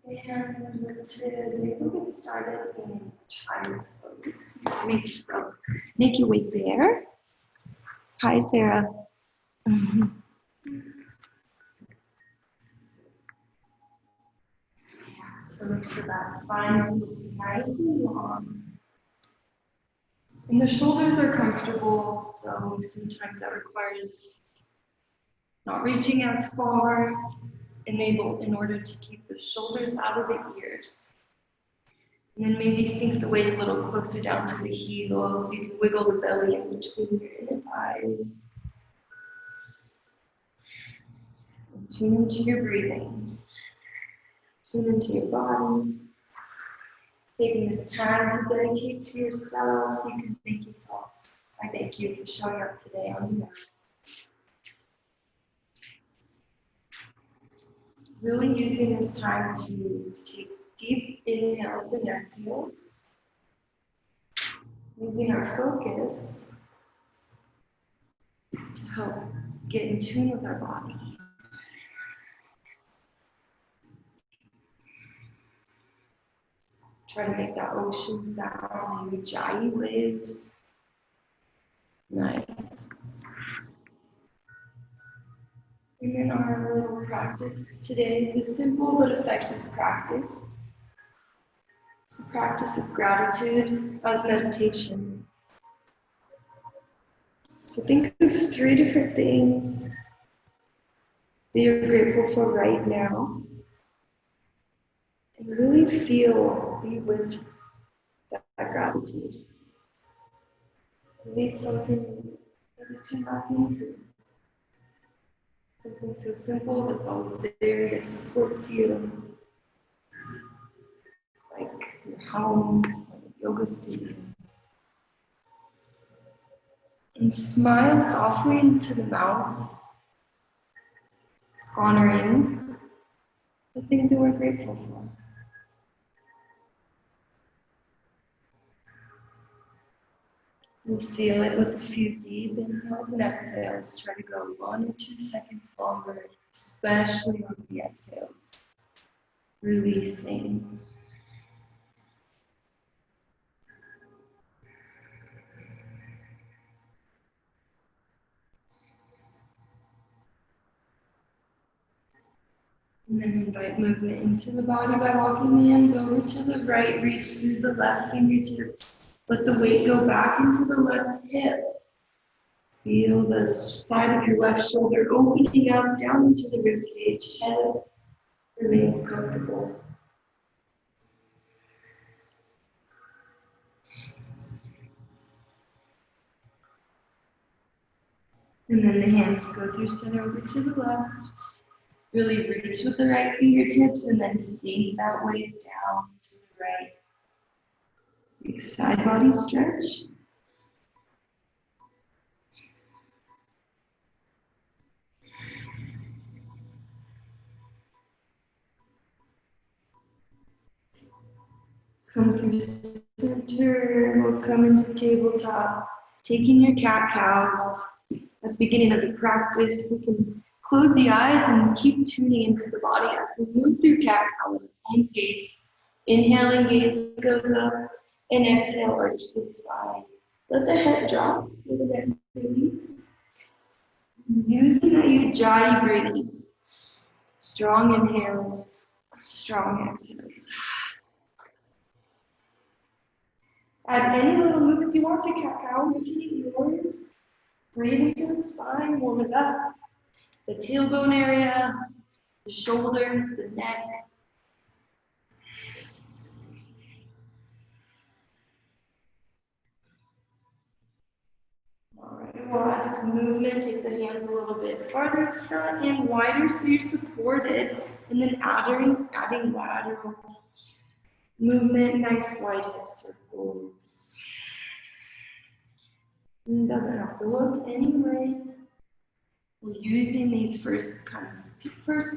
And today we'll get started in child's pose. Make your way there. Hi, Sarah. So make sure that spine is nice and long. And the shoulders are comfortable, so sometimes that requires not reaching as far, in order to keep the shoulders out of the ears. And then maybe sink the weight a little closer down to the heels, so you can wiggle the belly in between your inner thighs. And tune into your breathing. Tune into your body. Taking this time to dedicate to yourself, you can thank yourself. I thank you for showing up today on the mat. Really using this time to take deep inhales and exhales. Using our focus to help get in tune with our body. Try to make that ocean sound, maybe giant waves. Nice. And then our little practice today is a simple but effective practice. It's a practice of gratitude as meditation. So think of 3 different things that you're grateful for right now. And really be with that gratitude. Maybe it's something that you're too happy to. Something so simple that's always there that supports you. Like your home, or your yoga studio. And smile softly into the mouth, honoring the things that we're grateful for. And seal it with a few deep inhales and exhales. Try to go 1 or 2 seconds longer, especially on the exhales. Releasing. And then invite movement into the body by walking the hands over to the right, reach through the left fingertips. Let the weight go back into the left hip. Feel the side of your left shoulder opening up down into the rib cage. Head remains comfortable. And then the hands go through center over to the left. Really reach with the right fingertips and then sink that weight down to the right. Big side body stretch. Come through center, we'll come into tabletop. Taking your cat-cows. At the beginning of the practice, we can close the eyes and keep tuning into the body as we move through cat-cow with one gaze. Inhaling, gaze goes up, and exhale, arch the spine. Let the head drop, let the neck release. Using that Ujjayi breathing. Strong inhales, strong exhales. Add any little movements you want to cat-cow, making it yours. Breathe into the spine, warm it up. The tailbone area, the shoulders, the neck. All right, we'll add some movement. Take the hands a little bit farther in front and wider so you're supported. And then adding lateral movement, nice wide hip circles. And it doesn't have to look anyway. We're using these first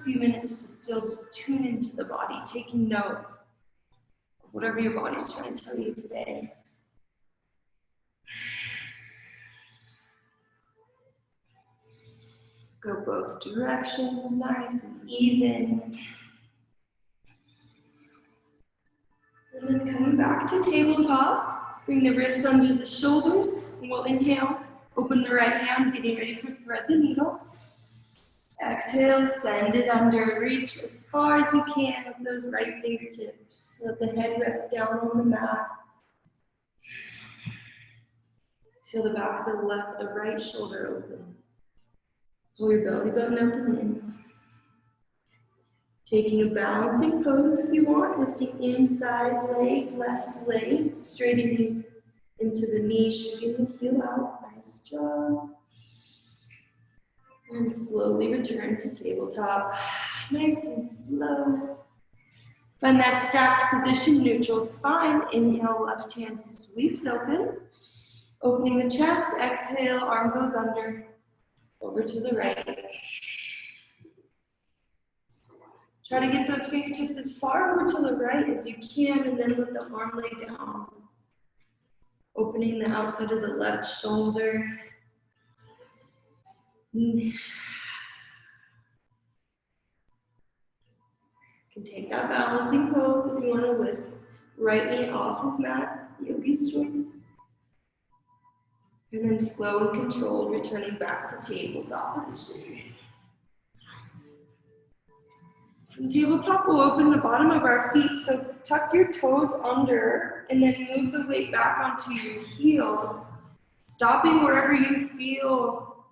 few minutes to still just tune into the body, taking note of whatever your body's trying to tell you today. Go both directions, nice and even. And then coming back to tabletop, bring the wrists under the shoulders, and we'll inhale, open the right hand, getting ready for thread the needle. Exhale, send it under, reach as far as you can with those right fingertips. Let the head rest down on the mat. Feel the back of the right shoulder open. Pull your belly button open in. Taking a balancing pose if you want, lifting inside leg, left leg, straightening into the knee, shooting the heel out. Nice job. And slowly return to tabletop. Nice and slow. Find that stacked position, neutral spine. Inhale, left hand sweeps open. Opening the chest, exhale, arm goes under, over to the right. Try to get those fingertips as far over to the right as you can, and then let the arm lay down. Opening the outside of the left shoulder. You can take that balancing pose if you want to lift right knee off of mat, yogi's choice. And then slow and controlled, returning back to tabletop position. From tabletop, we'll open the bottom of our feet, so tuck your toes under and then move the weight back onto your heels, stopping wherever you feel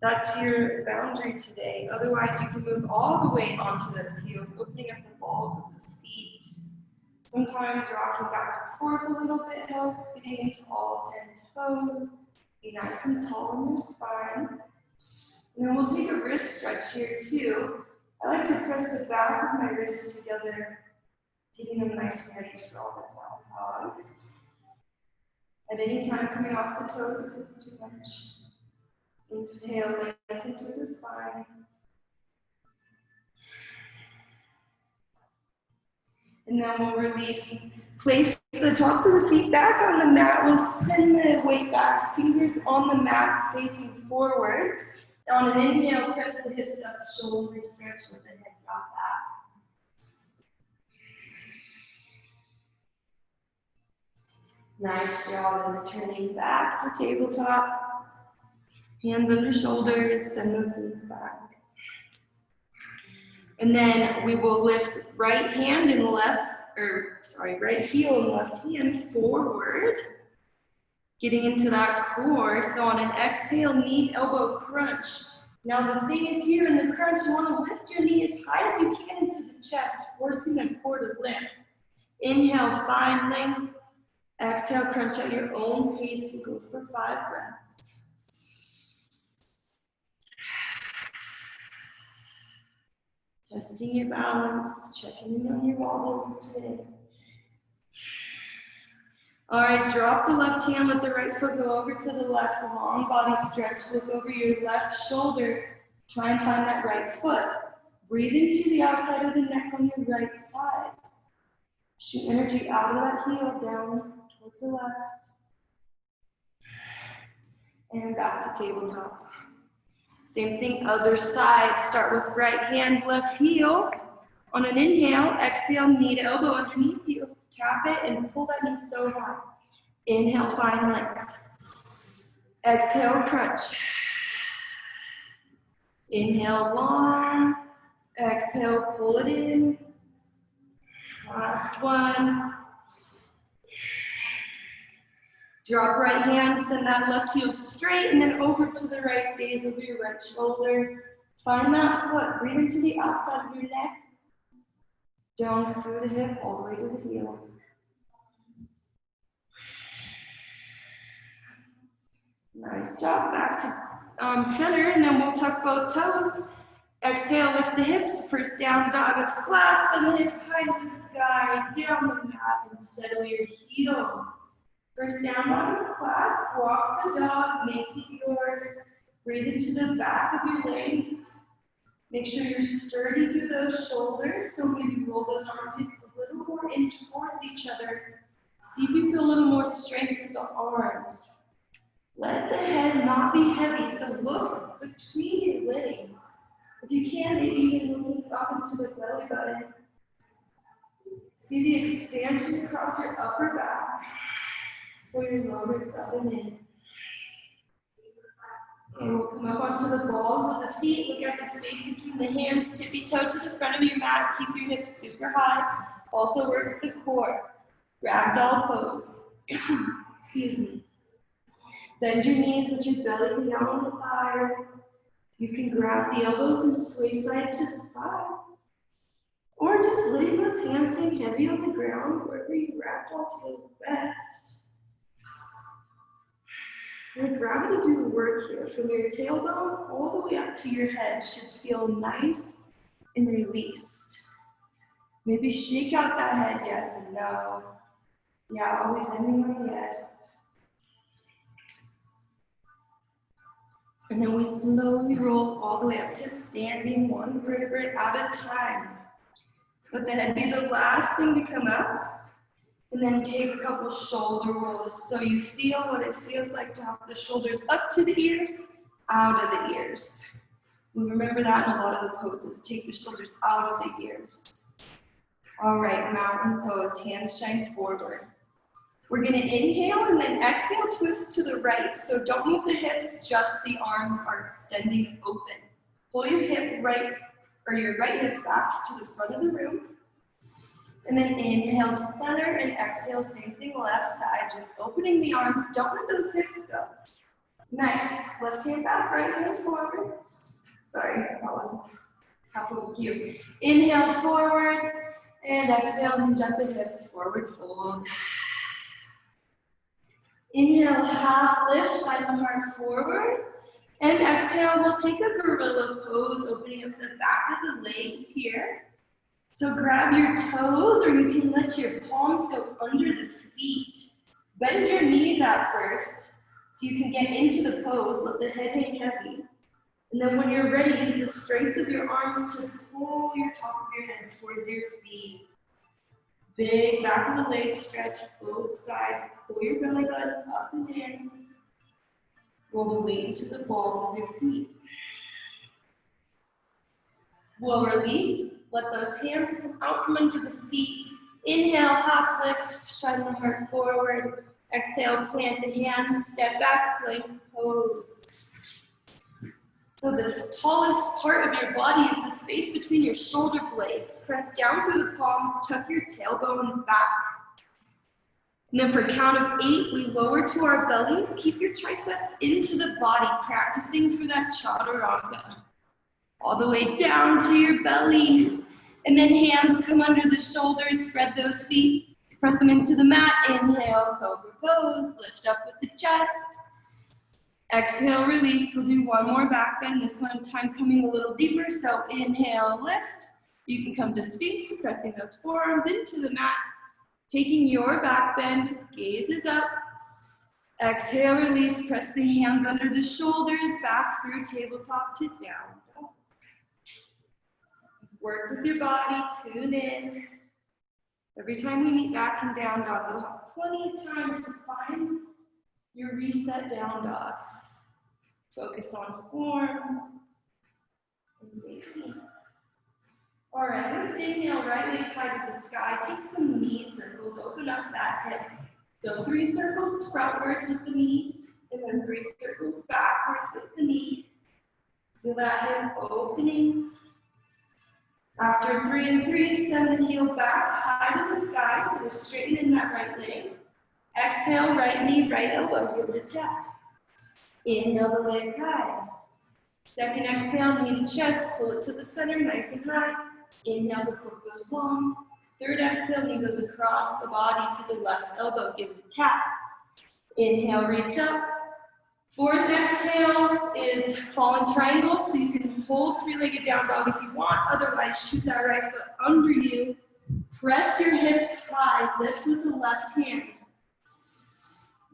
that's your boundary today. Otherwise, you can move all the way onto those heels, opening up the balls of the feet. Sometimes rocking back and forth a little bit helps, getting into all 10 toes. Be nice and tall in your spine. And then we'll take a wrist stretch here too. I like to press the back of my wrists together, getting them nice and ready for all the down dogs. At any time, coming off the toes if it's too much. Inhale, lengthen to the spine. And then we'll release. Place the tops of the feet back on the mat. We'll send the weight back, fingers on the mat facing forward. On an inhale, press the hips up, shoulders stretch, let the head drop back. Nice job, and returning back to tabletop. Hands under shoulders, send those knees back. And then we will lift right heel and left hand forward. Getting into that core. So on an exhale, knee, elbow crunch. Now the thing is here in the crunch, you want to lift your knee as high as you can into the chest, forcing the core to lift. Inhale, find length. Exhale, crunch at your own pace. We'll go for 5 breaths. Testing your balance, checking in on your wobbles today. All right, drop the left hand, let the right foot go over to the left, long body stretch, look over your left shoulder, try and find that right foot. Breathe into the outside of the neck on your right side. Shoot energy out of that heel, down towards the left. And back to tabletop. Same thing, other side. Start with right hand, left heel. On an inhale, exhale, knee to elbow underneath you. Tap it and pull that knee so high. Inhale, find length. Exhale, crunch. Inhale, long. Exhale, pull it in. Last one. Drop right hand, send that left heel straight, and then over to the right, gaze over your right shoulder. Find that foot, breathe into the outside of your neck, down through the hip, all the way to the heel. Nice job, back to center, and then we'll tuck both toes. Exhale, lift the hips, first down dog of class, and the hips high to the sky, down the mat, and settle your heels. First down dog of class, walk the dog, make it yours. Breathe into the back of your legs. Make sure you're sturdy through those shoulders, so maybe roll those armpits a little more in towards each other. See if you feel a little more strength through the arms. Let the head not be heavy, so look between your legs. If you can, maybe even looking up into the belly button. See the expansion across your upper back. Pull your lower ribs up and in. And we'll come up onto the balls of the feet. Look at the space between the hands. Tippy toe to the front of your mat. Keep your hips super high. Also works the core. Ragdoll pose. Excuse me. Bend your knees, let your belly come down on the thighs. You can grab the elbows and sway side to side. Or just letting those hands hang heavy on the ground, wherever your ragdoll feels best. Let gravity do the work here. From your tailbone all the way up to your head should feel nice and released. Maybe shake out that head, yes and no. Yeah, always ending on yes. And then we slowly roll all the way up to standing, one vertebrae at a time. Let the head be the last thing to come up. And then take a couple shoulder rolls so you feel what it feels like to have the shoulders up to the ears, out of the ears. We remember that in a lot of the poses. Take the shoulders out of the ears. All right, mountain pose, hands shine forward. We're gonna inhale and then exhale, twist to the right. So don't move the hips, just the arms are extending open. Pull your hip right, or your right hip back to the front of the room. And then inhale to center and exhale, same thing, left side, just opening the arms. Don't let those hips go. Nice, left hand back, right hand forward. Sorry, that wasn't halfway cue. Inhale forward and exhale, hinge at the hips, forward fold. Inhale, half lift, shine the heart forward. And exhale, we'll take a gorilla pose, opening up the back of the legs here. So grab your toes, or you can let your palms go under the feet. Bend your knees at first, so you can get into the pose. Let the head hang heavy. And then when you're ready, use the strength of your arms to pull your top of your head towards your feet. Big back of the leg stretch, both sides. Pull your belly button up and in. Roll the weight into the balls of your feet. We'll release. Let those hands come out from under the feet. Inhale, half lift, shine the heart forward. Exhale, plant the hands, step back, plank pose. So the tallest part of your body is the space between your shoulder blades. Press down through the palms, tuck your tailbone back. And then for count of 8, we lower to our bellies. Keep your triceps into the body, practicing for that chaturanga. All the way down to your belly. And then hands come under the shoulders, spread those feet, press them into the mat. Inhale, cobra pose, lift up with the chest. Exhale, release. We'll do one more back bend, this one time coming a little deeper. So inhale, lift. You can come to Sphinx, pressing those forearms into the mat. Taking your back bend, gaze is up. Exhale, release, press the hands under the shoulders, back through tabletop to down. Work with your body, tune in. Every time we meet back and down dog, you'll have plenty of time to find your reset down dog. Focus on form and safety. All right, let's inhale, right leg high to the sky. Take some knee circles, open up that hip. So 3 circles frontwards with the knee, and then 3 circles backwards with the knee. Feel that hip opening. After 3 and 3, send the heel back high to the sky, so we're straightening that right leg. Exhale, right knee, right elbow, give it a tap. Inhale the leg high. Second exhale, knee to chest, pull it to the center, nice and high. Inhale, the foot goes long. Third exhale, knee goes across the body to the left elbow, give it a tap. Inhale, reach up. Fourth exhale is fallen triangle, so you can hold 3-legged down dog if you want, otherwise shoot that right foot under you. Press your hips high, lift with the left hand.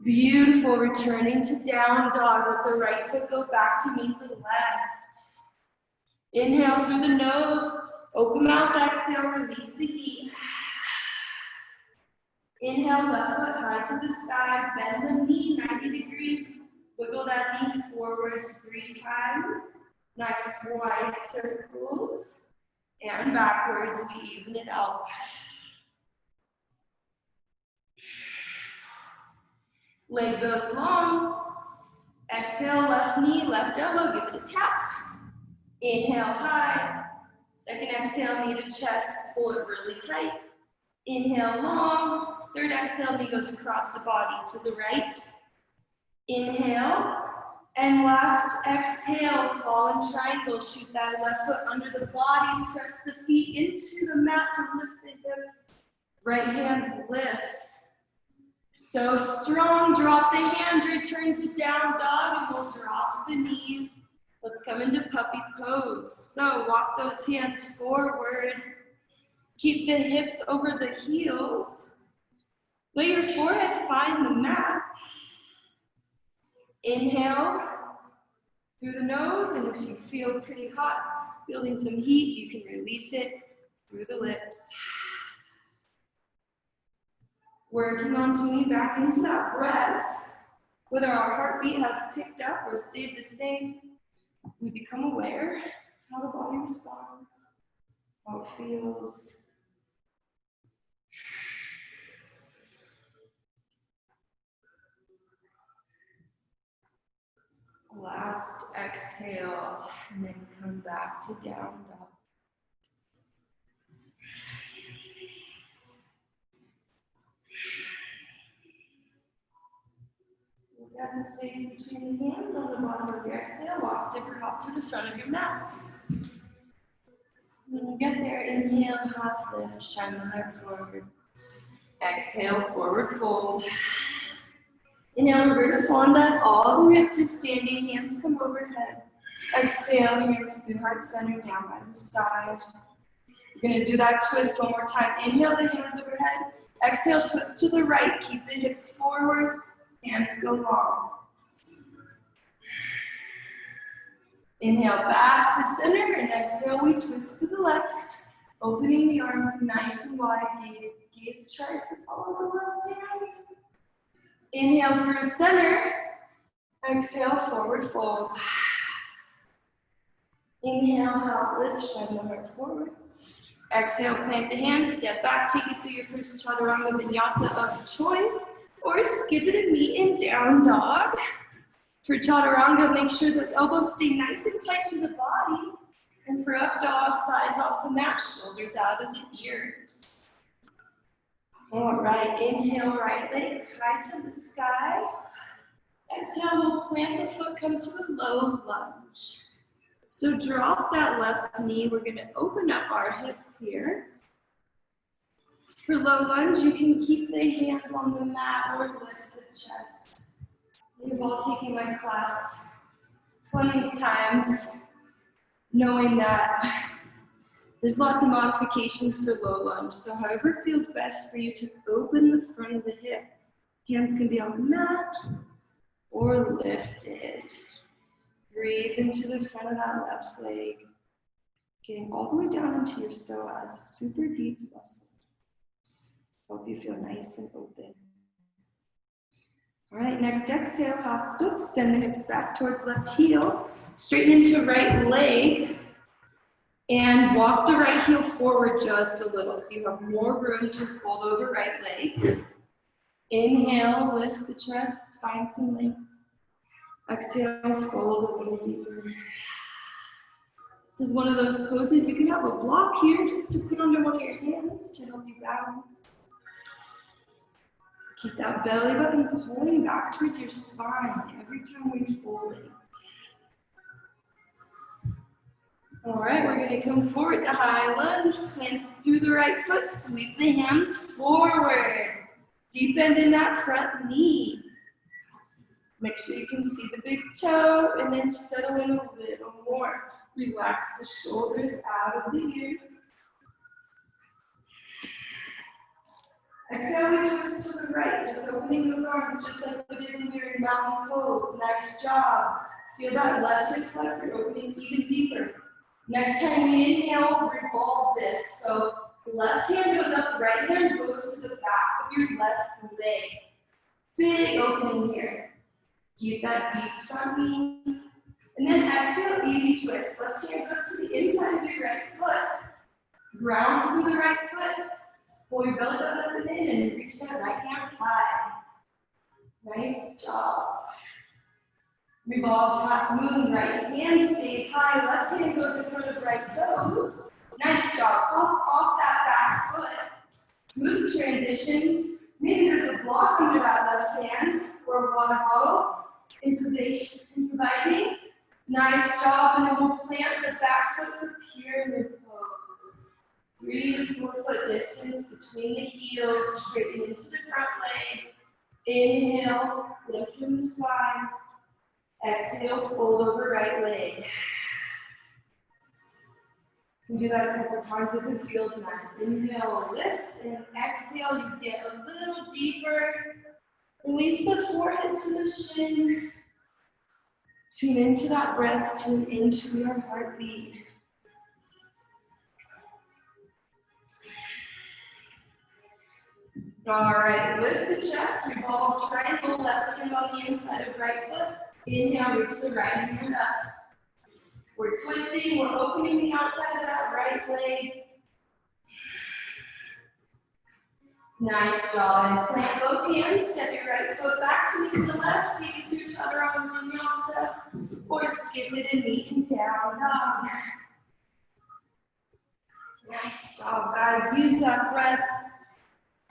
Beautiful, returning to down dog. Let the right foot go back to meet the left. Inhale through the nose, open mouth, exhale, release the heat. Inhale, left foot high to the sky, bend the knee 90 degrees. Wiggle that knee forwards 3 times. Nice wide circles. And backwards, we even it out. Leg goes long. Exhale, left knee, left elbow, give it a tap. Inhale, high. Second exhale, knee to chest, pull it really tight. Inhale, long. Third exhale, knee goes across the body to the right. Inhale. And last exhale, fall in triangle. Shoot that left foot under the body. Press the feet into the mat to lift the hips. Right hand lifts. So strong. Drop the hand. Return to down dog. And we'll drop the knees. Let's come into puppy pose. So walk those hands forward. Keep the hips over the heels. Let your forehead find the mat. Inhale through the nose, and if you feel pretty hot, building some heat, you can release it through the lips. Working on tuning back into that breath. Whether our heartbeat has picked up or stayed the same, we become aware of how the body responds, how it feels. Last exhale, and then come back to down dog. Look at the space between the hands on the bottom of your exhale. Walk, step, or hop to the front of your mat. When you get there, inhale, half lift, shine the heart forward. Exhale, forward fold. Inhale, reverse swan dive all the way up to standing, hands come overhead. Exhale, hands through heart center, down by the side. You're gonna do that twist one more time. Inhale, the hands overhead. Exhale, twist to the right, keep the hips forward, hands go long. Inhale, back to center, and exhale, we twist to the left, opening the arms nice and wide. Gaze tries to follow the left hand. Inhale through center. Exhale, forward fold. Inhale, half lift, shine the heart forward. Exhale, plant the hands, step back, take it through your first chaturanga vinyasa of choice, or skip it and meet in down dog. For chaturanga, make sure those elbows stay nice and tight to the body. And for up dog, thighs off the mat, shoulders out of the ears. All right, inhale, right leg high to the sky. Exhale, we'll plant the foot, come to a low lunge. So drop that left knee. We're gonna open up our hips here. For low lunge, you can keep the hands on the mat or lift the chest. We've all taken my class plenty of times, knowing that there's lots of modifications for low lunge, so however feels best for you to open the front of the hip. Hands can be on the mat or lifted. Breathe into the front of that left leg, getting all the way down into your psoas, super deep muscle. Hope you feel nice and open. All right, next exhale, half splits. Send the hips back towards left heel. Straighten into right leg. And walk the right heel forward just a little so you have more room to fold over right leg. Inhale, lift the chest, find some length. Exhale, fold a little deeper. This is one of those poses, you can have a block here just to put under one of your hands to help you balance. Keep that belly button pulling back towards your spine every time we fold it. All right, we're gonna come forward to high lunge, plant through the right foot, sweep the hands forward. Deep bend in that front knee. Make sure you can see the big toe, and then settle in a little more. Relax the shoulders out of the ears. Exhale, we twist to the right, just opening those arms just like we did when we were in mountain pose. Nice job. Feel that left hip flexor opening even deeper. Next time we inhale, revolve this. So left hand goes up, right hand goes to the back of your left leg. Big opening here. Keep that deep front knee. And then exhale, easy twist. Left hand goes to the inside of your right foot. Ground through the right foot. Pull your belly button up and in and reach that right hand high. Nice job. Revolve half moon, right hand stays high, left hand goes in front of right toes. Nice job. Hop off that back foot. Smooth transitions. Maybe there's a block under that left hand or a water bottle. Improvising. Nice job. And then we'll plant the back foot for pyramid pose. 3 to 4 foot distance between the heels, straighten into the front leg. Inhale, lift from the spine. Exhale, fold over right leg. You can do that a couple times if it feels nice. Inhale, lift, and exhale, you get a little deeper. Release the forehead to the shin. Tune into that breath, tune into your heartbeat. All right, lift the chest, revolve triangle, left hand on the inside of right foot. Inhale, reach the right hand up. We're twisting, we're opening the outside of that right leg. Nice job. And plant both hands, step your right foot back to meet the left, take it through chaturanga vinyasa, or skip it and meet in down dog. Nice job, guys. Use that breath.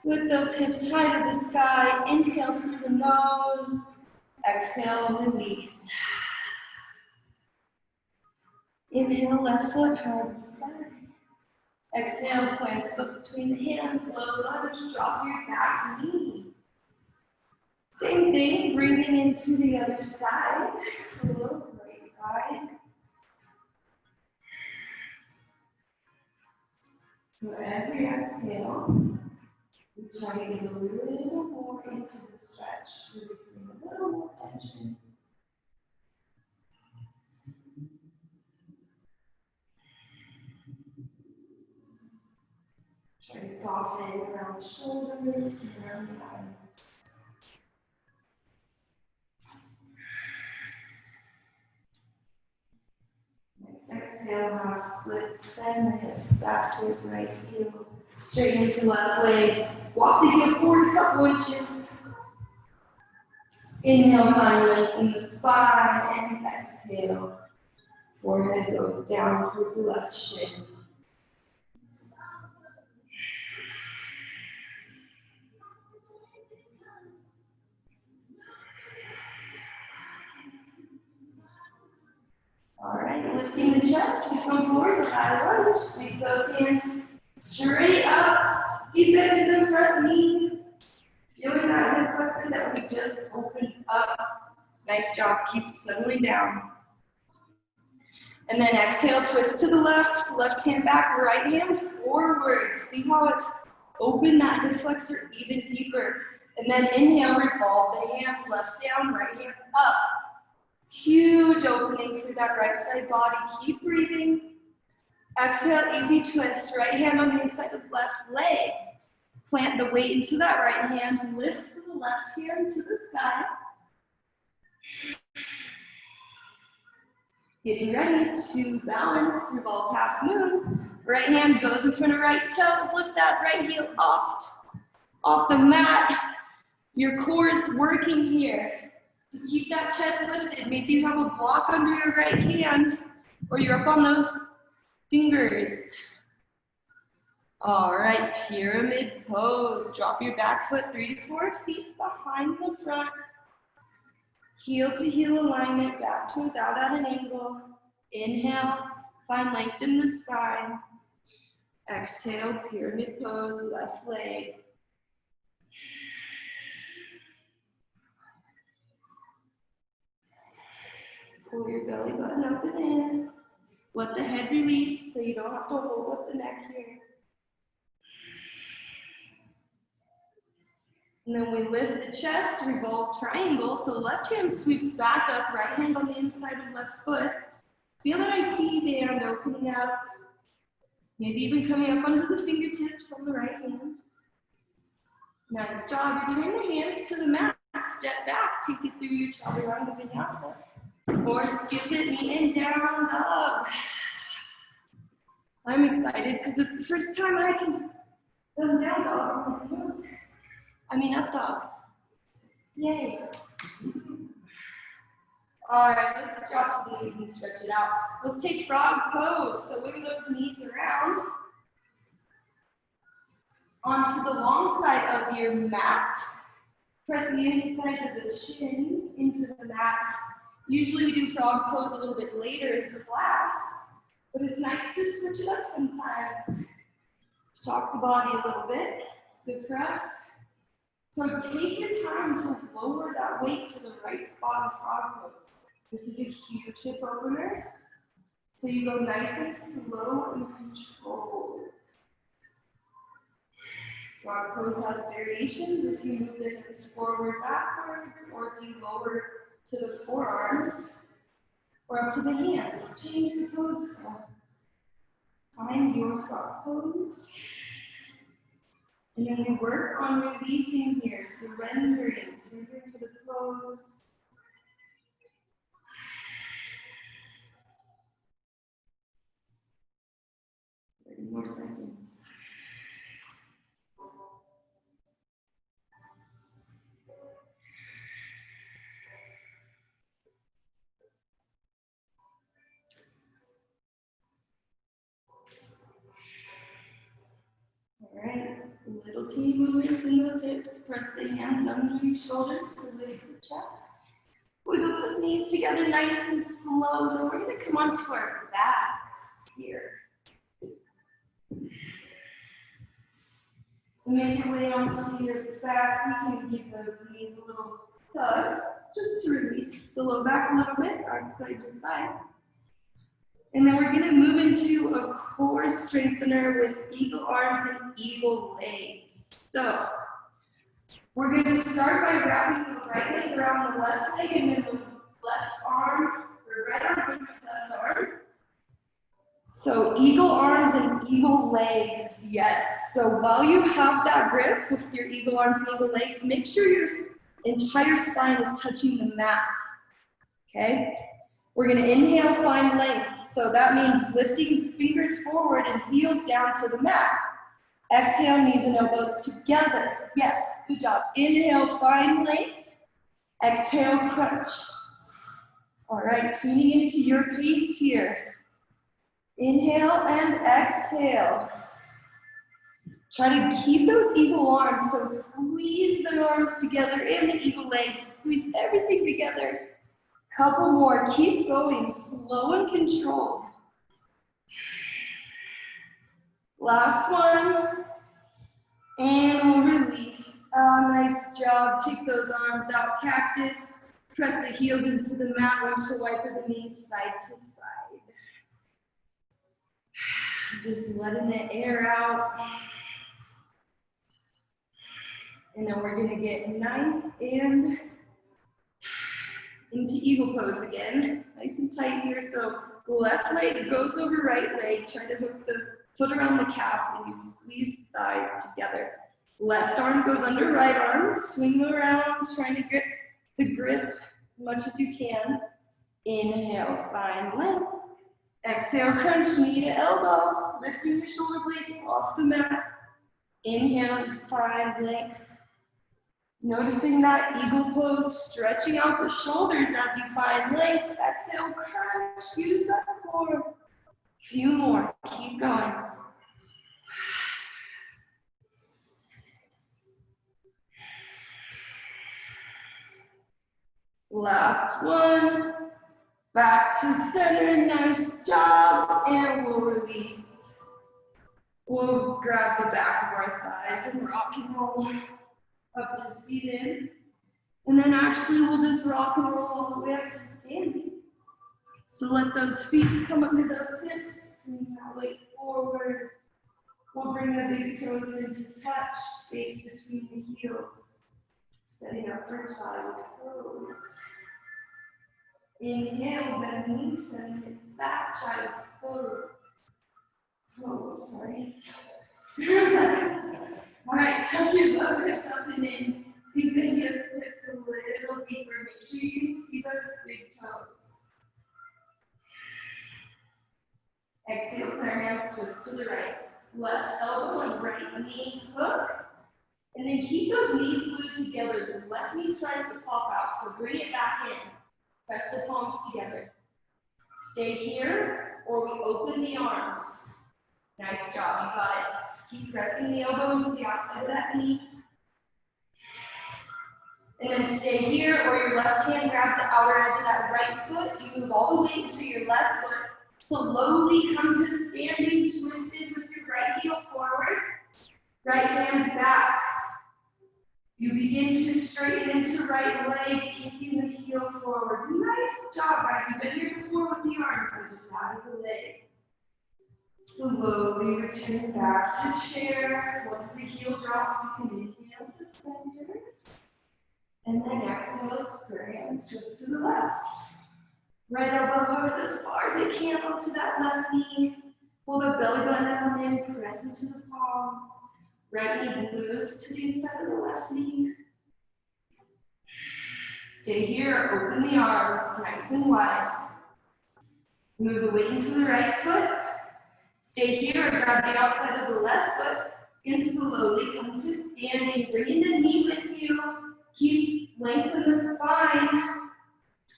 Lift those hips high to the sky. Inhale through the nose. Exhale, release. Inhale, left foot hard to the sky. Exhale, plant foot between the hands. Low lunge, drop your back knee. Same thing, breathing into the other side. Right side. So every exhale, we try to get a little more into the stretch, releasing a little more tension. Try to soften around the shoulders and around the arms. Next exhale, half split, send the hips back towards right heel. Straighten into left leg. Walk the hip forward a couple inches. Inhale, find length in the spine, and exhale. Forehead goes down towards the left shin. All right, lifting the chest, we come forward to high lunge. Sweep those hands straight up, deep bend in the front knee. Feeling that hip flexor that we just opened up. Nice job, keep snuggling down. And then exhale, twist to the left, left hand back, right hand forward. See how it's opened that hip flexor even deeper. And then inhale, revolve the hands, left down, right hand up. Huge opening through that right side body. Keep breathing. Exhale, easy twist. Right hand on the inside of left leg. Plant the weight into that right hand. Lift the left hand to the sky. Getting ready to balance, revolve half moon. Right hand goes in front of right toes. Lift that right heel off the mat. Your core is working here. To keep that chest lifted. Maybe you have a block under your right hand or you're up on those fingers. All right, pyramid pose. Drop your back foot 3 to 4 feet behind the front. Heel to heel alignment, back toes out at an angle. Inhale, find length in the spine. Exhale, pyramid pose, left leg. Pull your belly button up and in. Let the head release so you don't have to hold up the neck here. And then we lift the chest, revolve triangle. So left hand sweeps back up, right hand on the inside of left foot. Feel that IT band opening up. Maybe even coming up onto the fingertips on the right hand. Nice job. Return the hands to the mat. Step back, take it through your chaturanga vinyasa. Or skip it, knee in, down dog. I'm excited because it's the first time I can come down dog. I mean up dog. Yay. All right, let's drop to the knees and stretch it out. Let's take frog pose. So wiggle those knees around onto the long side of your mat. Press the inside of the shins into the mat. Usually we do frog pose a little bit later in class, but it's nice to switch it up sometimes. Shock the body a little bit. It's good for us. So take your time to lower that weight to the right spot in frog pose. This is a huge hip opener. So you go nice and slow and controlled. Frog pose has variations if you move the hips forward, backwards, or if you lower to the forearms, or up to the hands. It'll change the pose. So find your frog pose. And then we work on releasing here, surrendering to the pose. 30 more seconds. All right, little teeny movements in those hips. Press the hands under your shoulders to lift the chest. Wiggle those knees together nice and slow. Then we're going to come onto our backs here. So make your way onto your back. We can give those knees a little hug just to release the low back a little bit, arm side to side. And then we're going to move into a core strengthener with eagle arms and eagle legs. So we're going to start by wrapping the right leg around the left leg and then the left arm, or right arm and left arm. So eagle arms and eagle legs, yes. So while you have that grip with your eagle arms and eagle legs, make sure your entire spine is touching the mat, okay? We're going to inhale, find length. So that means lifting fingers forward and heels down to the mat. Exhale, knees and elbows together. Yes, good job. Inhale, find length. Exhale, crunch. All right, tuning into your pace here. Inhale and exhale. Try to keep those eagle arms, so squeeze the arms together and the eagle legs. Squeeze everything together. Couple more, keep going, slow and controlled. Last one, and we'll release. Nice job, take those arms out, cactus. Press the heels into the mat, windshield wiper the knees side to side. Just letting the air out. And then we're gonna get nice and into eagle pose again. Nice and tight here. So left leg goes over right leg. Try to hook the foot around the calf and you squeeze the thighs together. Left arm goes under right arm. Swing around, trying to get the grip as much as you can. Inhale, find length. Exhale, crunch knee to elbow. Lifting your shoulder blades off the mat. Inhale, find length. Noticing that eagle pose, stretching out the shoulders as you find length. Exhale, crunch, use that core. Few more, keep going. Last one. Back to center, nice job, and we'll release. We'll grab the back of our thighs and rock and roll up to seated. And then actually we'll just rock and roll all the way up to standing. So let those feet come under those hips, swing that weight forward. We'll bring the big toes into touch, space between the heels. Setting up for child's pose. Inhale, bend knees, send hips back, child's pose. Oh, sorry. All right, tuck your low hips up and in. Sink the hips a little deeper. Make sure you can see those big toes. Exhale, prayer hands, twist to the right. Left elbow and right knee hook. And then keep those knees glued together. The left knee tries to pop out, so bring it back in. Press the palms together. Stay here, or we open the arms. Nice job, you got it. Keep pressing the elbow into the outside of that knee. And then stay here, or your left hand grabs the outer edge of that right foot. You move all the way into your left foot. Slowly come to standing twisted with your right heel forward. Right hand back. You begin to straighten into right leg, kicking the heel forward. Nice job, guys. You've been here before with the arms, so just out of the leg. Slowly return back to chair. Once the heel drops, you can inhale to center. And then exhale, put your hands twist to the left. Right elbow hooks as far as it can onto that left knee. Pull the belly button down in, press into the palms. Right knee moves to the inside of the left knee. Stay here, open the arms, nice and wide. Move the weight into the right foot. Stay here, grab the outside of the left foot, and slowly come to standing. Bringing the knee with you. Keep lengthen the spine.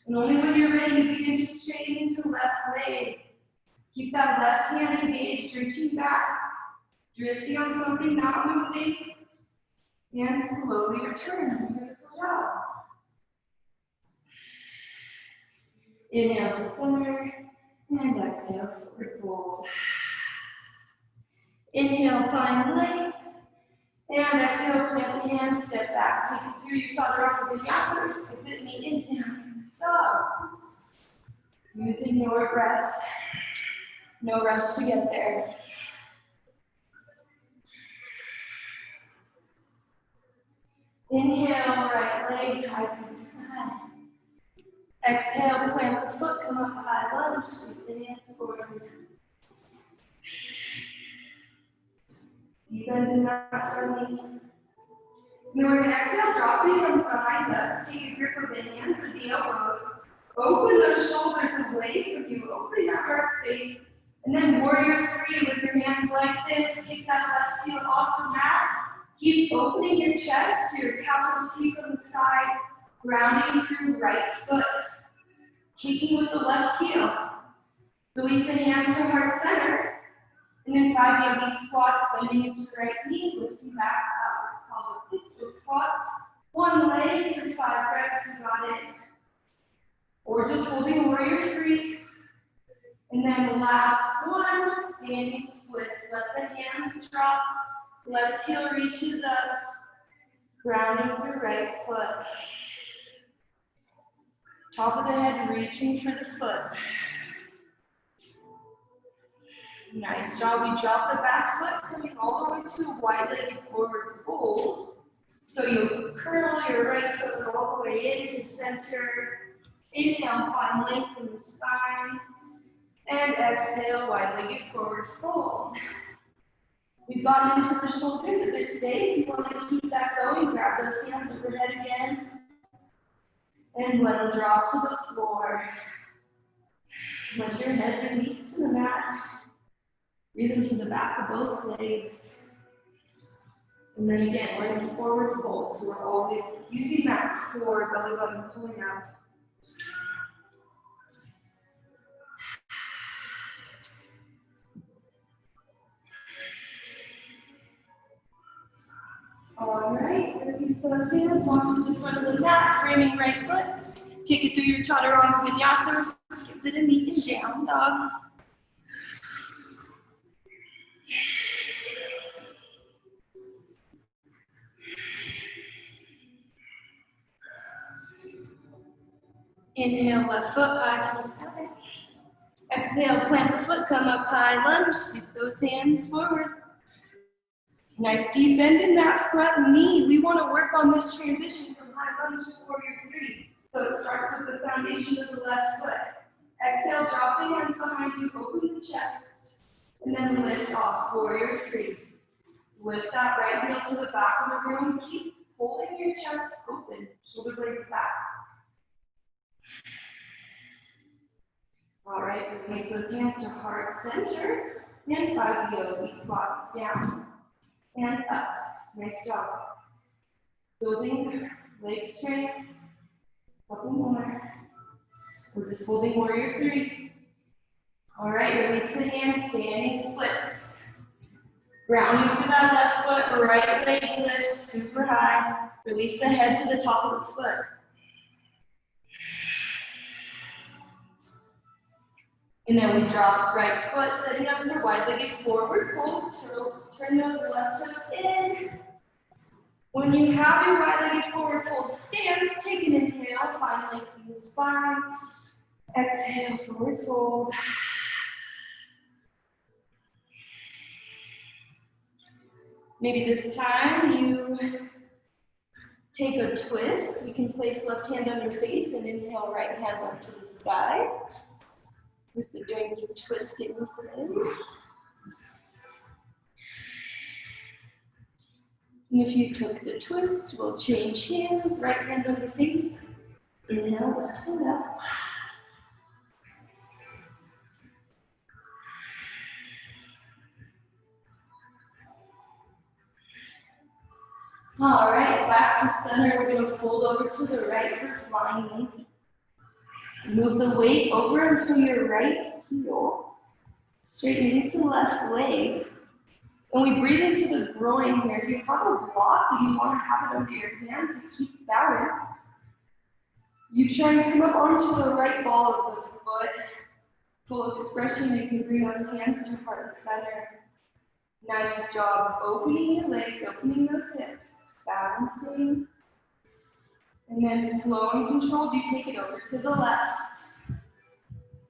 And only when you're ready, you begin to straighten into the left leg. Keep that left hand engaged, reaching back. Dristy on something, not moving. And slowly return. Beautiful job. Inhale to center. And exhale, forward fold. Inhale, find length. And exhale, plant the hands, step back. Take it through your chaturanga vinyasa. Skip it, knee inhale. Dog. Using your breath. No rush to get there. Inhale, right leg high to the side. Exhale, plant the foot, come up high lunge, sweep the hands forward. Deep bend in that for me. Then we're going to exhale, drop the hands behind us, take a grip of the hands at the elbows. Open those shoulders away from you, open that heart space. And then warrior three with your hands like this. Kick that left heel off the mat. Keep opening your chest to your capital T from the side, grounding through right foot. Kicking with the left heel. Release the hands to heart center. And then 5 yogi squats, bending into the right knee, lifting back up. It's called a pistol squat. One leg for 5 reps, you got it. Or just holding warrior three. And then last one, standing splits. Let the hands drop. Left heel reaches up. Grounding through right foot. Top of the head reaching for the foot. Nice job. We drop the back foot, coming all the way to a wide-legged forward fold. So you'll curl your right foot all the way into center. Inhale, find length in the spine. And exhale, wide-legged forward fold. We've gotten into the shoulders a bit today. If you want to keep that going, grab those hands overhead again. And let them drop to the floor. Let your head release to the mat. Breathe into the back of both legs. And then again, we're in forward fold, so we're always using that core, belly button pulling out. All right, release those hands, walk to the front of the mat, framing right foot. Take it through your chaturanga vinyasa, skip it and meet in down dog. Inhale, left foot high to the sky. Exhale, plant the foot, come up high lunge, sweep those hands forward. Nice deep bend in that front knee. We want to work on this transition from high lunge to warrior three. So it starts with the foundation of the left foot. Exhale, drop the hands behind you, open the chest, and then lift off, warrior three. Lift that right heel to the back of the room. Keep holding your chest open, shoulder blades back. All right, release those hands to heart center, and 5 yogi squats down and up. Nice job. Building leg strength. Couple more. We're just holding warrior 3. All right, release the hands, standing splits. Grounding through that left foot, right leg lifts super high. Release the head to the top of the foot. And then we drop right foot, setting up for wide-legged forward fold. Turn those left toes in. When you have your wide-legged forward fold stance, take an inhale, find length in the spine. Exhale, forward fold. Maybe this time you take a twist. You can place left hand on your face and inhale, right hand up to the sky. We've been doing some twisting today. And if you took the twist, we'll change hands, right hand on the face. Inhale, left hand up. All right, back to center. We're going to fold over to the right for flying monkey. Move the weight over until your right heel. Straighten into the left leg. And we breathe into the groin here. If you have a block that you want to have it under your hand to keep balance, you try and come up onto the right ball of the foot. Full expression, you can bring those hands to heart center. Nice job opening your legs, opening those hips, balancing. And then slow and controlled, you take it over to the left.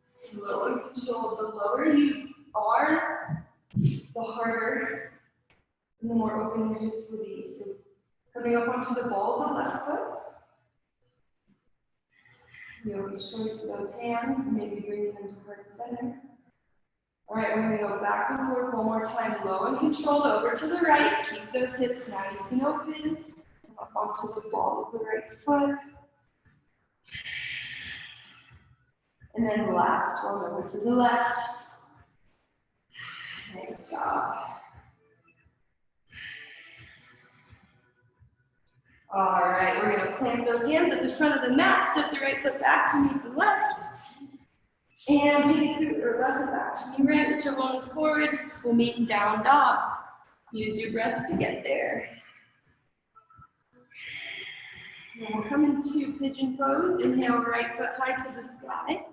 Slow and controlled. The lower you are, the harder and the more open your hips will be. So coming up onto the ball of the left foot. Yogi's choice for those hands, and maybe bringing them to heart center. All right, we're going to go back and forth one more time. Low and controlled over to the right. Keep those hips nice and open. Come up onto the ball of the right foot. And then the last one over to the left. Nice job. All right, we're going to plant those hands at the front of the mat. Step the right foot back to meet the left. And take your left foot back to meet right. Put your bones forward. We'll meet in down dog. Use your breath to get there. And we'll come into pigeon pose. Inhale, right foot high to the sky.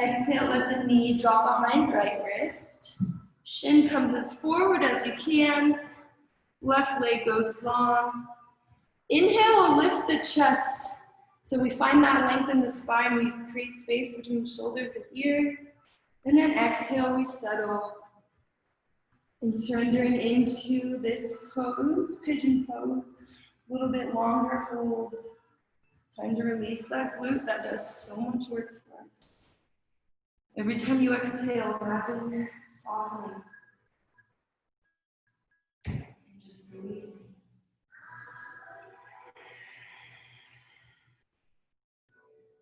Exhale, let the knee drop behind right wrist. Shin comes as forward as you can. Left leg goes long. Inhale, lift the chest. So we find that length in the spine. We create space between shoulders and ears. And then exhale, we settle. And surrendering into this pose, pigeon pose. A little bit longer hold. Time to release that glute. That does so much work for us. Every time you exhale, rapidly softening. And just releasing.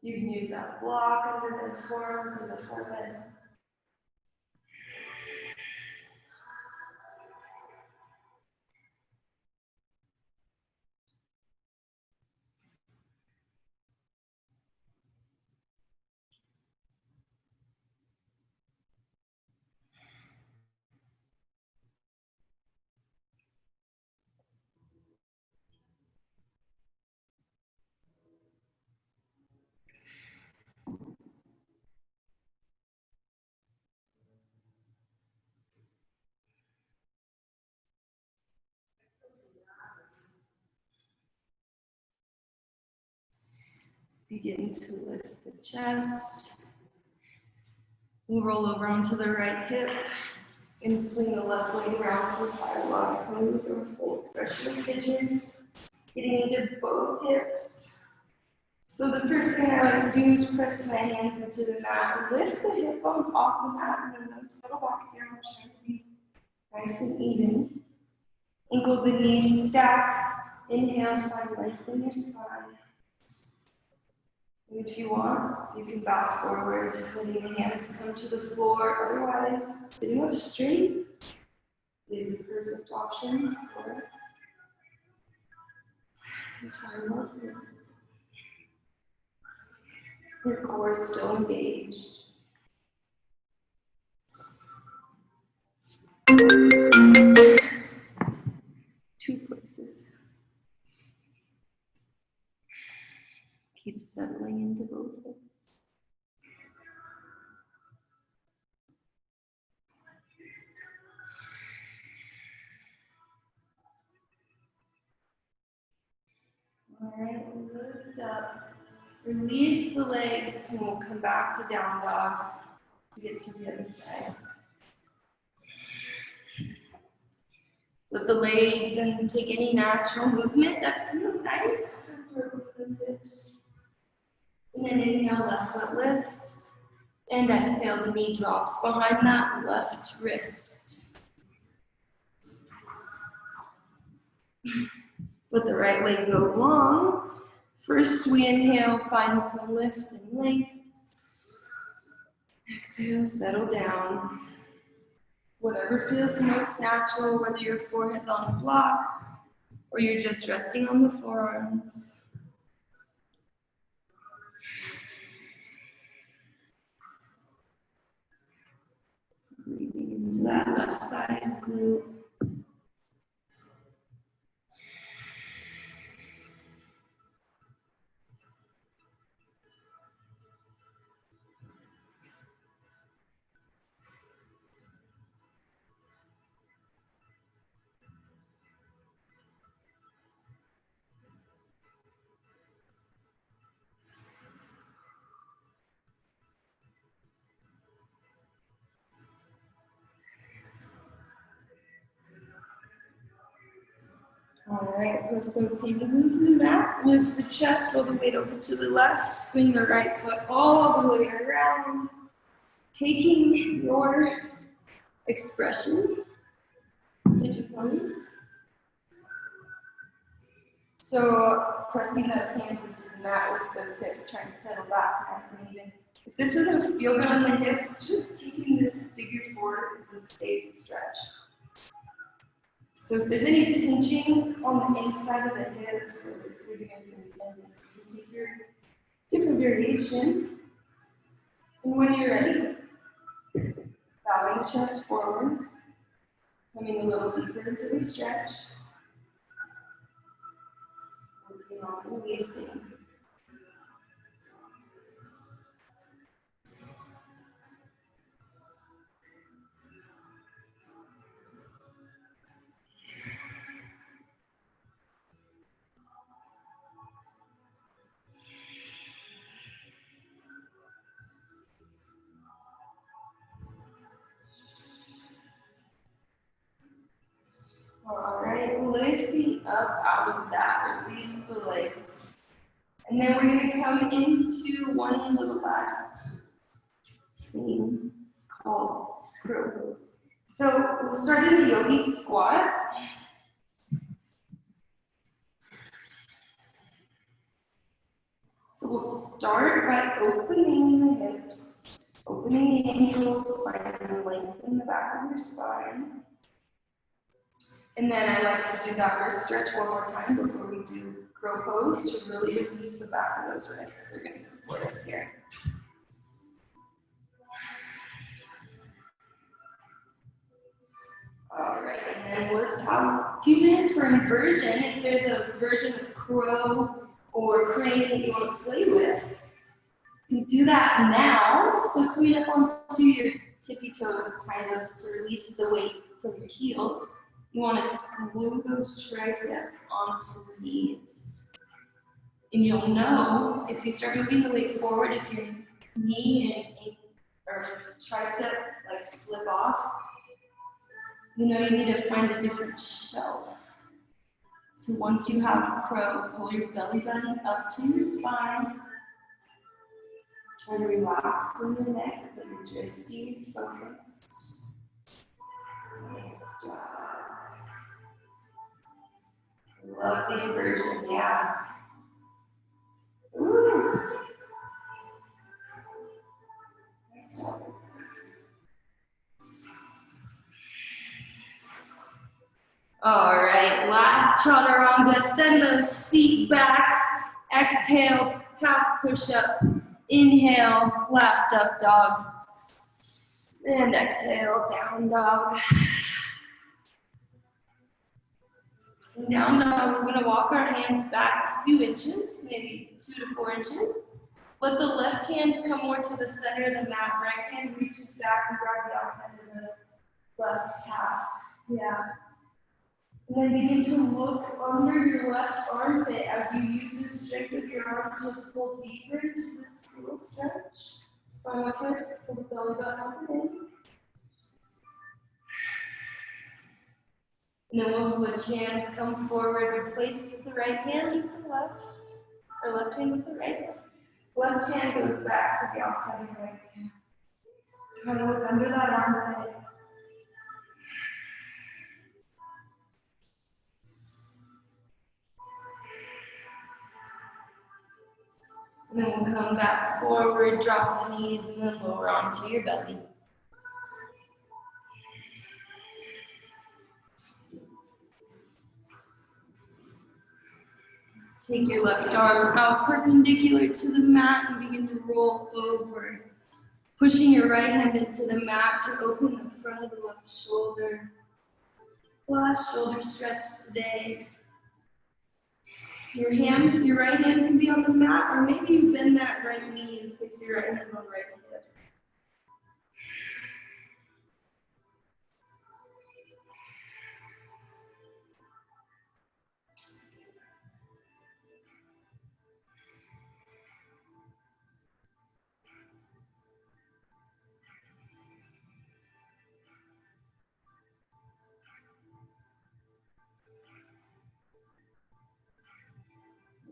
You can use that block under the forearms and the forehead. Begin to lift the chest. We'll roll over onto the right hip and swing the left leg around for firewalk pose or full expression pigeon. Getting into both hips. So the first thing I like to do is press my hands into the mat, lift the hip bones off the mat, and then settle back down, trying to be nice and even. Ankles and knees stack. Inhale to find length in your spine. And if you want, you can bow forward, letting the hands come to the floor. Otherwise, sitting up straight is a perfect option. Find more breaths. Your core is still engaged. Two places. Keep settling into both hips. All right, lift up. Release the legs, and we'll come back to down dog to get to the other side. With the legs and take any natural movement that feels nice. Hips. And then inhale, left foot lifts. And exhale, the knee drops behind that left wrist. Let the right leg go long. First, we inhale, find some lift and length. Exhale, settle down. Whatever feels most natural, whether your forehead's on a block or you're just resting on the forearms. Breathing into that left side glute. All right, press those hands into the mat. Lift the chest, roll the weight over to the left. Swing the right foot all the way around. Taking your expression, pigeon pose. So pressing those hands into the mat with those hips, trying to settle back nice and even. If this doesn't feel good on the hips, just taking this figure four is a safe stretch. So if there's any pinching on the inside of the hips, or there's ligaments and tendons, you can take your different variation. And when you're ready, bowing the chest forward, coming a little deeper into the stretch. Working on releasing. All right, lifting up out of that, release the legs. And then we're going to come into one little last thing called crow pose. So we'll start in a yogi squat. So we'll start by opening the hips, opening the ankles, finding length in the back of your spine. And then I like to do that wrist stretch one more time before we do crow pose to really release the back of those wrists. They're going to support us here. All right, and then let's have a few minutes for inversion. If there's a version of crow or crane that you want to play with, you can do that now. So coming up onto your tippy toes, kind of to release the weight from your heels. You want to glue those triceps onto the knees. And you'll know if you start moving the weight forward, if your knee and or tricep like slip off, you know you need to find a different shelf. So once you have crow, pull your belly button up to your spine. Try to relax in the neck, but your wristing is focused. Nice job. Love the inversion, yeah. Ooh. Nice job. All right. right, last chaturanga. Send those feet back. Exhale, half push-up. Inhale, last up dog. And exhale, down dog. And down dog, we're gonna walk our hands back a few inches, maybe 2 to 4 inches. Let the left hand come more to the center of the mat. Right hand reaches back and grabs the outside of the left calf. Yeah. And then begin to look under your left armpit as you use the strength of your arm to pull deeper into this little stretch. Spinal twist, pull the belly button up and in. And then we'll switch hands, come forward, replace the right hand with the left, or left hand with the right. Left hand goes back to the outside of the right hand. Try to look under that armpit. And then we'll come back forward, drop the knees, and then lower onto your belly. Take your left arm out perpendicular to the mat and begin to roll over. Pushing your right hand into the mat to open the front of the left shoulder. Last shoulder stretch today. Your right hand can be on the mat, or maybe you bend that right knee and place your right hand on the right hip.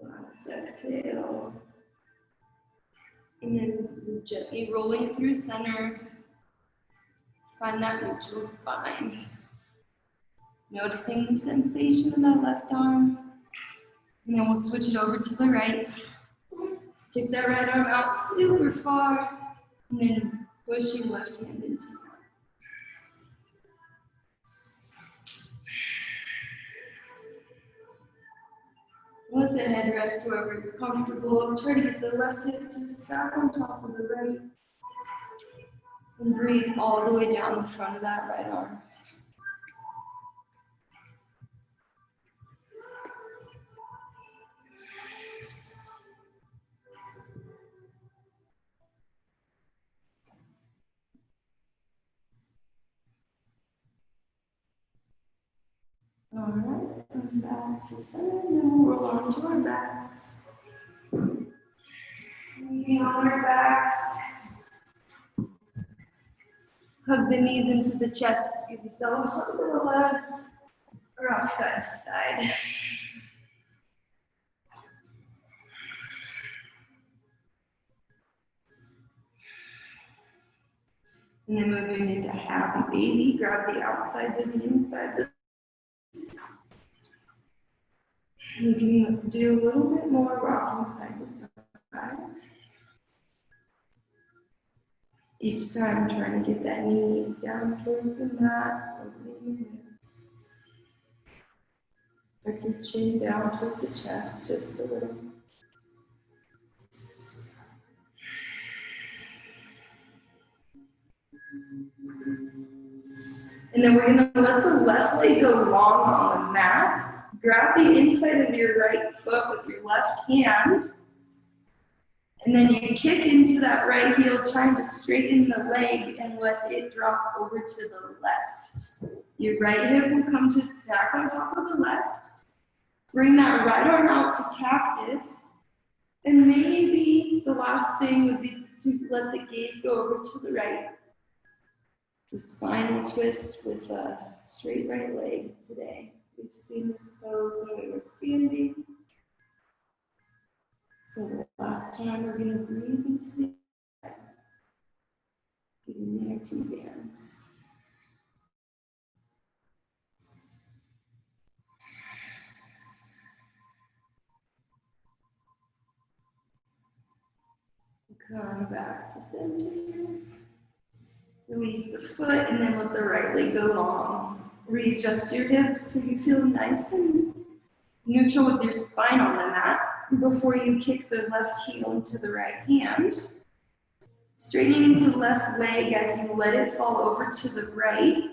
Last exhale. And then gently rolling through center. Find that neutral spine. Noticing the sensation of that left arm. And then we'll switch it over to the right. Stick that right arm out super far. And then push your left hand into that. Let the head rest wherever is comfortable. Try to get the left hip to stack on top of the right. And breathe all the way down the front of that right arm. All right, come back to center, and then we'll roll onto our backs. Leaning on our backs. Hug the knees into the chest. Give yourself a hug to the left, rock side to side. And then moving into happy baby, grab the outsides of the insides of. You can do a little bit more rocking side to side. Each time trying to get that knee down towards the mat, opening your hips. Tuck your chin down towards the chest just a little. And then we're going to let the left leg go long on the mat. Grab the inside of your right foot with your left hand. And then you kick into that right heel, trying to straighten the leg and let it drop over to the left. Your right hip will come to stack on top of the left. Bring that right arm out to cactus. And maybe the last thing would be to let the gaze go over to the right. The spinal twist with a straight right leg today. We've seen this pose when we were standing. So the last time we're going to breathe into the air. Getting there to the end. Come back to center. Release the foot and then let the right leg go long. Readjust your hips so you feel nice and neutral with your spine on the mat before you kick the left heel into the right hand. Straightening into the left leg as you let it fall over to the right.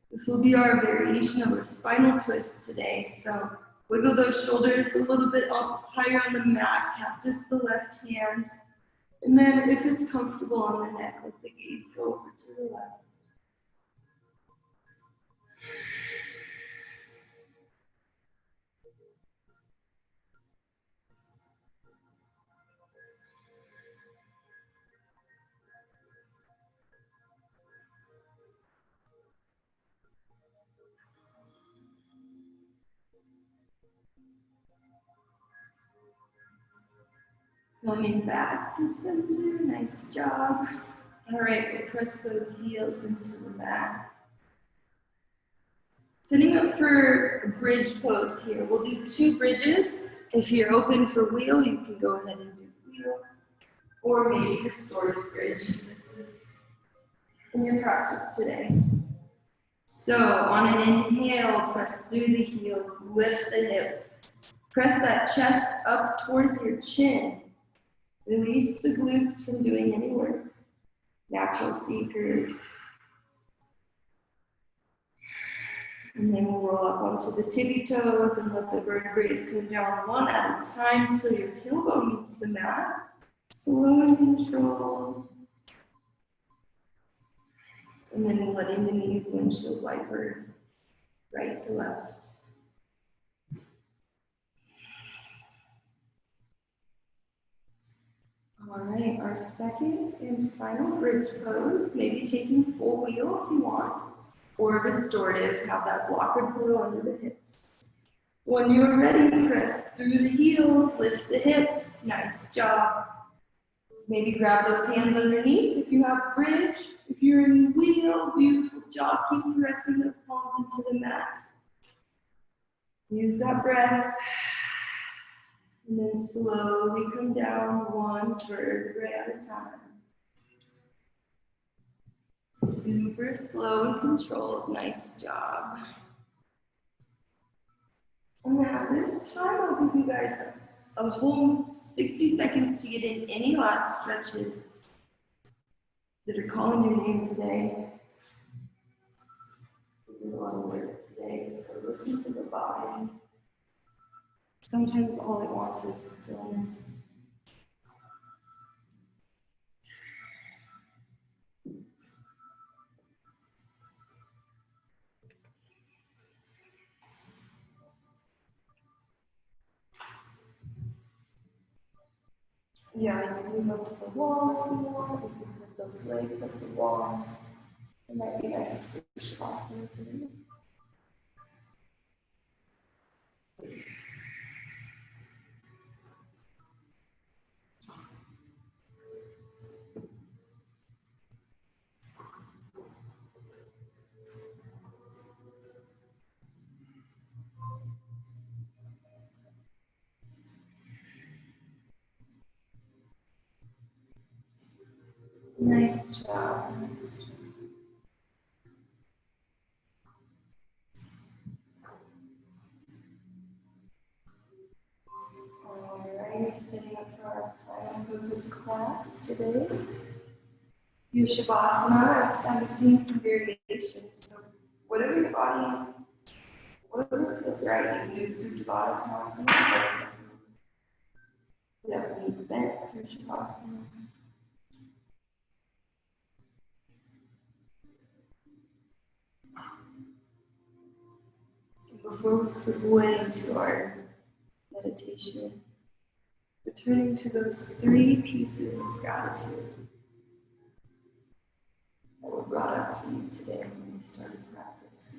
This will be our variation of a spinal twist today. So wiggle those shoulders a little bit up higher on the mat, cactus the left hand. And then if it's comfortable on the neck, let the gaze go over to the left. Coming back to center, nice job. All right, we'll press those heels into the mat. Setting up for a bridge pose here. We'll do 2 bridges. If you're open for wheel, you can go ahead and do wheel. Or maybe restorative bridge. This is in your practice today. So on an inhale, press through the heels, lift the hips. Press that chest up towards your chin. Release the glutes from doing any work. Natural C curve. And then we'll roll up onto the tippy toes and let the vertebrae come down one at a time till your tailbone meets the mat. Slow and control. And then letting the knees windshield wiper right to left. All right, our second and final bridge pose, maybe taking full wheel if you want, or restorative, have that blocker pillow under the hips. When you're ready, press through the heels, lift the hips, nice job. Maybe grab those hands underneath if you have bridge. If you're in wheel, beautiful job, keep pressing those palms into the mat. Use that breath. And then slowly come down one vertebrae at a time. Super slow and controlled. Nice job. And now this time I'll give you guys a whole 60 seconds to get in any last stretches that are calling your name today. We did a lot of work today, so listen to the body. Sometimes all it wants is stillness. Yeah, you can move up to the wall if you want. You can put those legs up the wall. It might be nice for Shavasana today. Nice job. Nice job. Alright, setting up for our final pose of class today. Do Shavasana. I'm seeing some variations. So whatever your body, whatever feels right, you can do Shavasana. Yeah, knees bent for Shavasana. Before we slip away into our meditation, returning to those 3 pieces of gratitude that were brought up to you today when we started practice.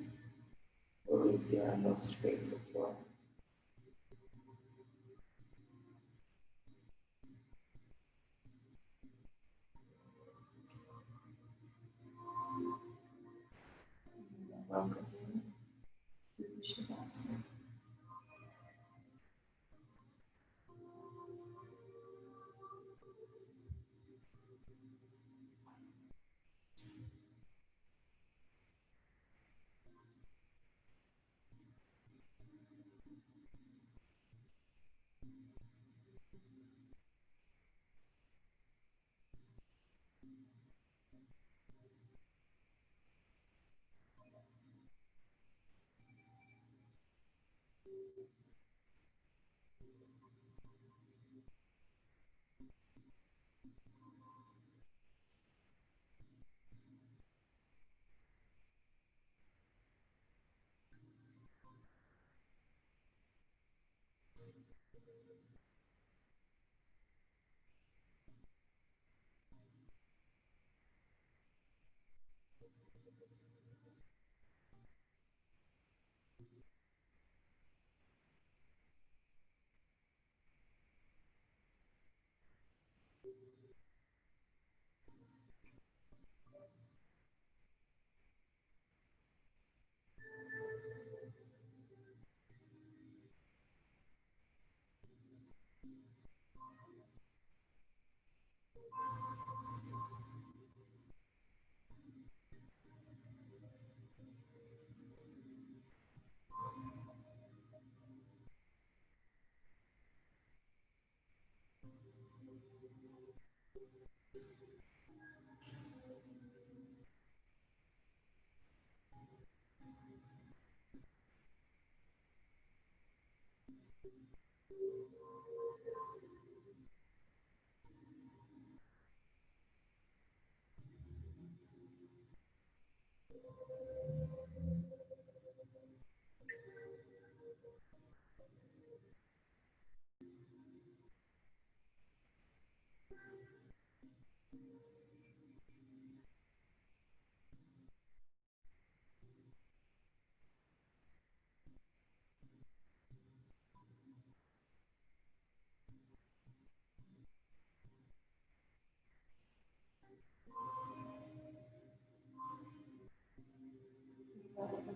What we feel I'm most grateful for. Welcome to Shavasana.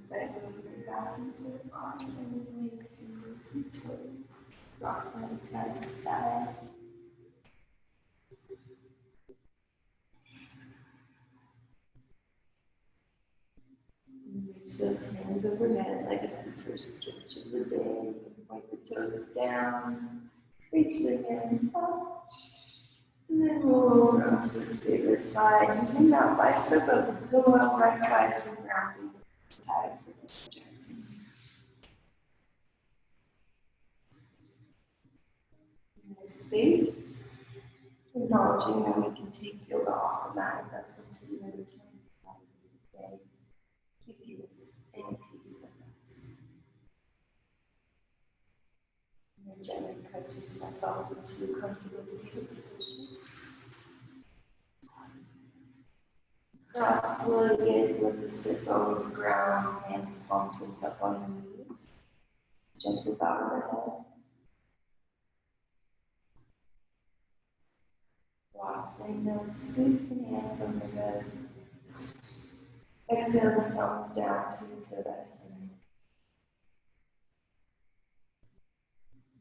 Back into the body and moving fingers and toes. Rock from side to side. Reach those hands overhead like it's the first stretch of the day. Point the toes down. Reach the hands up. And then roll over onto the favorite side. Using that bicep as a pillow, right side of the ground. Tied for the Jackson. In this space, acknowledging that we can take yoga off the mat if that's something that we can today. Keep you in peace with us. And then gently press yourself up into a comfortable seated position. Cross-legged with the sit bones ground, hands palm face up on the knees. Gentle bow of the head. Lossing nose, sweep the hands on the head. Exhale the thumbs down to the rest.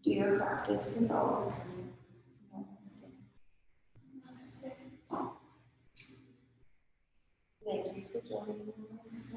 Do your practice and always Thank you for joining us.